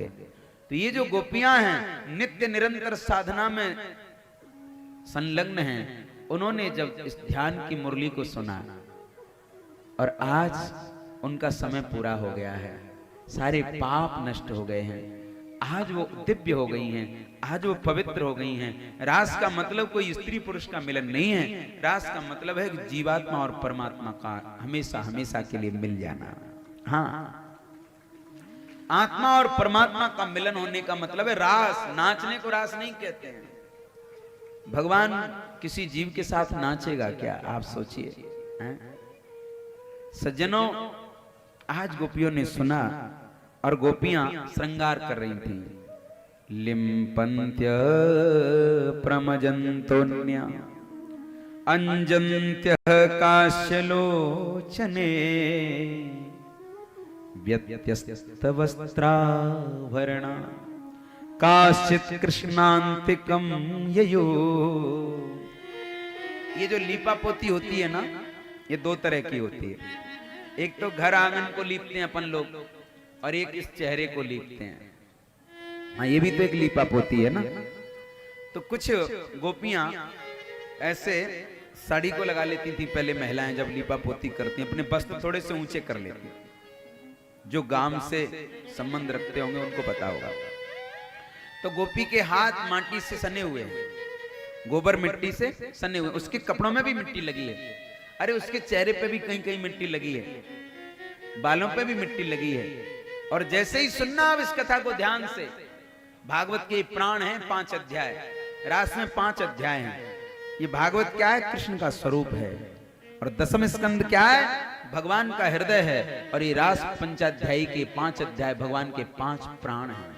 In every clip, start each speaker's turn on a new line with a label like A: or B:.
A: होंगे। तो ये जो गोपियां हैं नित्य निरंतर साधना में संलग्न हैं, उन्होंने जब इस ध्यान की मुरली को सुना और आज उनका समय पूरा हो गया है, सारे पाप नष्ट हो गए हैं, आज वो दिव्य हो गई हैं, आज वो पवित्र हो गई हैं। रास का मतलब कोई स्त्री पुरुष का मिलन नहीं है, रास का मतलब है कि जीवात्मा और परमात्मा का हमेशा हमेशा के लिए मिल जाना। हाँ, आत्मा और परमात्मा का मिलन होने का मतलब है रास। नाचने को रास नहीं कहते हैं। भगवान किसी जीव के साथ नाचेगा क्या, आप सोचिए। सज्जनों, आज गोपियों ने सुना और गोपियां श्रृंगार कर रही थी। लिम्पन्त्य प्रमजन्तोन्य अंजन्त्य काश्यलोचने व्यत्यस्तवस्त्राभरण काश्चित् कृष्णान्तिकं ययो। ये जो लीपा पोती होती है ना, ये दो तरह की होती है। एक तो घर आंगन को लीपते हैं अपन लोग, और एक इस चेहरे को लीपते हैं। हाँ, ये भी तो एक लीपा पोती है ना। तो कुछ गोपियां ऐसे साड़ी को लगा लेती थी पहले महिलाएं, जब लीपा पोती करती हैं अपने वस्त्र थोड़े से ऊंचे कर लेती। जो गांव से संबंध रखते होंगे उनको पता होगा। तो गोपी के हाथ माटी से सने हुए हैं, गोबर मिट्टी से सने हुए, उसके कपड़ों में भी मिट्टी लगी है, अरे उसके चेहरे पे भी कहीं कहीं मिट्टी लगी है, बालों पे भी मिट्टी लगी है। और जैसे ही सुनना अब इस कथा को ध्यान से, भागवत के प्राण हैं 5 अध्याय, रास में 5 अध्याय हैं। ये भागवत क्या है? कृष्ण का स्वरूप है। और 10वें स्कंद क्या है? भगवान का हृदय है। और ये रास पंचाध्यायी के 5 अध्याय भगवान के 5 प्राण हैं।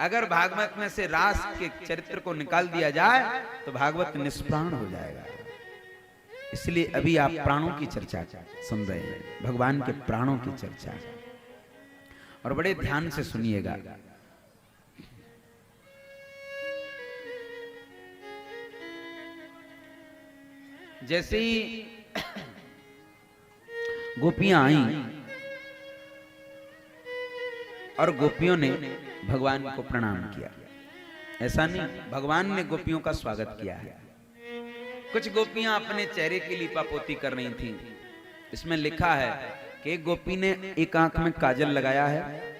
A: अगर भागवत में से रास के चरित्र को निकाल दिया जाए तो भागवत निष्प्राण हो जाएगा। इसलिए अभी आप प्राणों की चर्चा सुन रहे हैं, भगवान के प्राणों की चर्चा, और बड़े ध्यान से सुनिएगा। जैसे ही गोपियां आई और गोपियों ने भगवान को प्रणाम किया, ऐसा नहीं, भगवान ने गोपियों का स्वागत किया है। कुछ गोपियां अपने चेहरे की लीपापोती कर रही थीं। इसमें लिखा है कि एक गोपी ने एक आंख में काजल लगाया है,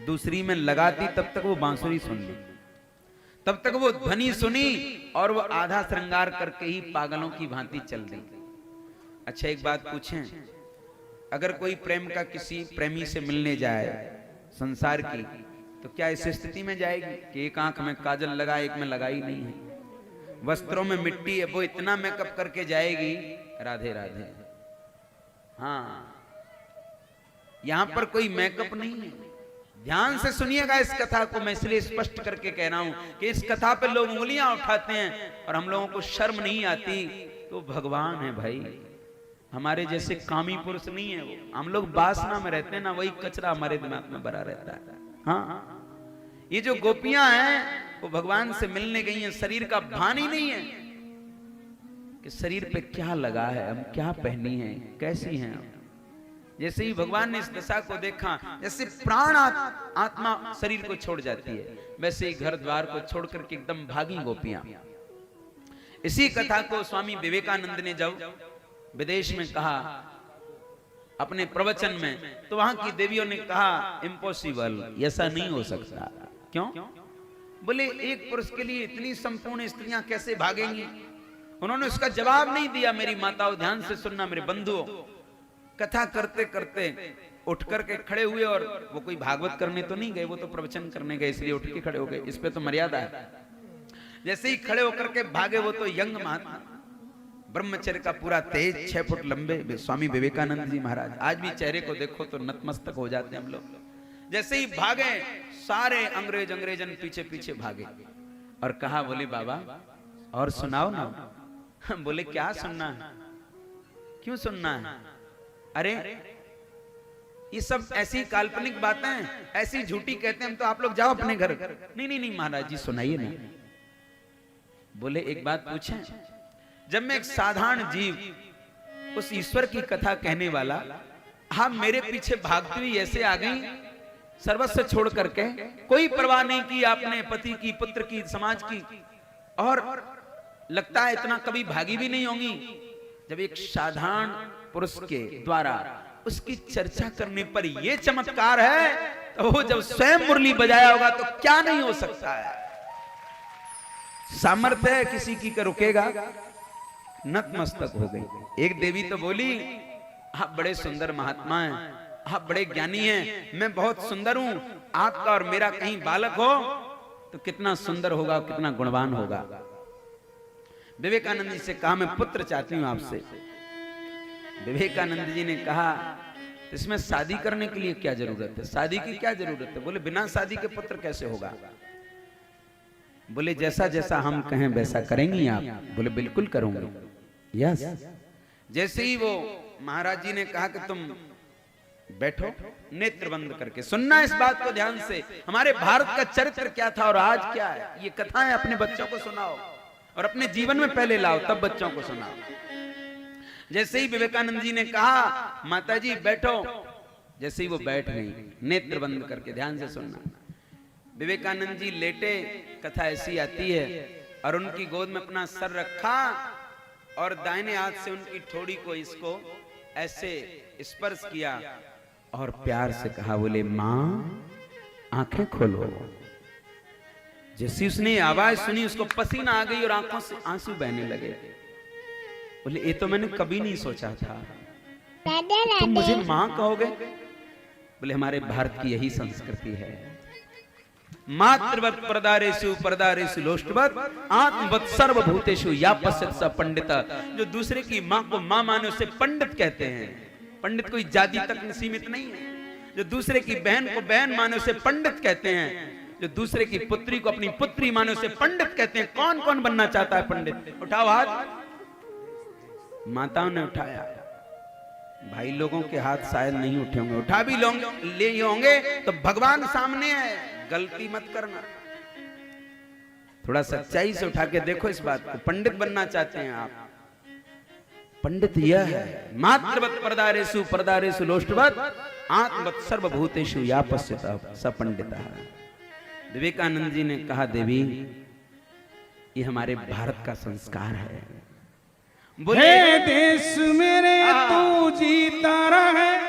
A: दूसरी में लगाती तब तक वो बांसुरी सुन ली, तब तक वो ध्वनि सुनी और वो आधा श्रृंगार करके ही पागलों की भांति चल दी। अच्छा, एक बात पूछें, अगर कोई प्रेम का किसी प्रेमी से मिलने जाए संसार की, तो क्या इस स्थिति में जाएगी कि एक आंख में काजल लगा, एक में लगा ही नहीं है, वस्त्रों में मिट्टी है, वो इतना मेकअप करके जाएगी? राधे राधे। हाँ, यहां पर कोई मेकअप नहीं है। ध्यान से सुनिएगा इस कथा को, मैं इसलिए स्पष्ट करके कह रहा हूं कि इस कथा पे लोग उंगलियां उठाते हैं और हम लोगों को शर्म नहीं आती। तो भगवान है भाई, हमारे जैसे कामी पुरुष नहीं है वो। हम लोग वासना में रहते हैं ना, वही कचरा हमारे दिमाग में भरा रहता है। हाँ, ये जो गोपियां हैं वो भगवान से मिलने गई हैं, शरीर का भान ही नहीं है कि शरीर पे क्या लगा है, हम क्या पहनी हैं, कैसी हैं हम। जैसे ही भगवान ने इस दशा को देखा, जैसे प्राण आत्मा शरीर को छोड़ जाती है, वैसे ही घर द्वार को छोड़ करके एकदम भागी गोपियां। इसी कथा को स्वामी विवेकानंद ने जब विदेश में कहा अपने प्रवचन में, तो वहां की देवियों ने कहा इम्पॉसिबल, ऐसा नहीं हो सकता। क्यों? बोले एक पुरुष के लिए इतनी संपूर्ण स्त्रियां कैसे भागेंगी? उन्होंने उसका जवाब नहीं दिया। मेरी माताओं, ध्यान से सुनना, मेरे बंधुओं, कथा करते करते उठ करके खड़े हुए, और वो कोई भागवत करने तो नहीं गए, वो तो प्रवचन करने गए, इसलिए उठ के खड़े हो गए, इस पे तो मर्यादा है। जैसे ही खड़े होकर के भागे, वो तो यंग महात्मा, ब्रह्मचर्य का पूरा तेज, 6 फुट लंबे स्वामी विवेकानंद जी महाराज। आज भी चेहरे को देखो तो नतमस्तक हो जाते हैं हम लोग। जैसे ही भागे, सारे अंग्रेजन पीछे पीछे भागे और कहा, बोले बाबा और सुनाओ ना। बोले क्या सुनना है, क्यों सुनना है? अरे ये सब ऐसी काल्पनिक बातें, ऐसी झूठी कहते हैं हम, तो आप लोग जाओ अपने घर। नहीं महाराज जी, सुनाइए ना। बोले एक बात पूछें, जब मैं एक साधारण जीव, उस ईश्वर की कथा कहने वाला, आप मेरे पीछे भागती हुई ऐसे आ गई, सर्वस्व छोड़ करके, कोई परवाह नहीं की आपने पति की, पुत्र की, समाज की, और लगता है इतना कभी भागी भी नहीं होंगी। जब एक साधारण पुरुष के द्वारा उसकी चर्चा करने पर यह चमत्कार है, तो वो जब स्वयं मुरली बजाया होगा तो क्या नहीं हो सकता है। सामर्थ्य है किसी की का रुकेगा, नतमस्तक हो गई। एक देवी तो बोली, आप बड़े सुंदर महात्मा हैं, आप बड़े ज्ञानी हैं, मैं बहुत सुंदर हूं, आपका और मेरा कहीं बालक हो तो कितना सुंदर होगा, कितना गुणवान होगा। विवेकानंद जी से कहा, मैं पुत्र चाहती हूं आपसे। विवेकानंद जी ने कहा, इसमें शादी करने के लिए क्या जरूरत है, शादी की क्या जरूरत है। बोले बिना शादी के पुत्र कैसे होगा। बोले जैसा जैसा हम कहें वैसा करेंगी आप। बोले बिल्कुल करूंगी, यस। जैसे ही वो महाराज जी ने कहा कि तुम बैठो, नेत्र बंद करके सुनना इस बात को ध्यान से, हमारे भारत का चरित्र क्या था और आज क्या है। ये कथाएं अपने बच्चों को सुनाओ और अपने जीवन में पहले लाओ, तब बच्चों को सुनाओ। जैसे ही विवेकानंद जी ने कहा, माता जी बैठो, जैसे ही वो बैठ गई, नेत्र बंद करके ध्यान से सुनना। विवेकानंद जी लेटे, कथा ऐसी आती है, और उनकी गोद में अपना सर रखा और दाहिने हाथ से उनकी ठोड़ी को इसको ऐसे स्पर्श किया और प्यार से कहा, बोले मां आंखें खोलो। जैसी उसने आवाज सुनी, उसको पसीना आ गई और आंखों से आंसू बहने लगे। बोले ये तो मैंने कभी नहीं सोचा था, तुम मुझे मां कहोगे। बोले हमारे भारत की यही संस्कृति है, मातृवत प्रदारेषु प्रदारेषु लोष्टवत आत्मवत सर्वभूतेषु या पश्यत स पंडित। जो दूसरे की मां को मां माने उसे पंडित कहते हैं। पंडित कोई जाति तक सीमित नहीं है। जो दूसरे की बहन को बहन माने उसे पंडित कहते हैं। जो दूसरे की पुत्री को अपनी पुत्री माने उसे पंडित कहते हैं। कौन कौन बनना चाहता है पंडित, उठाओ हाथ। माताओं ने उठाया, भाई लोगों के हाथ शायद नहीं उठे होंगे, उठा भी ले होंगे तो भगवान सामने है, गलती मत करना। थोड़ा सच्चाई से उठा के देखो इस बात को। पंडित बनना चाहते हैं आप, पंडित यह है, मातृवत प्रदारेषु प्रदारेषु लोष्टवत आत्मवत सर्वभूतेषु या पश्यत स पंडितः। विवेकानंद जी ने कहा, देवी ये हमारे भारत का संस्कार है।
B: बोले देश मेरे तू जीता रहे।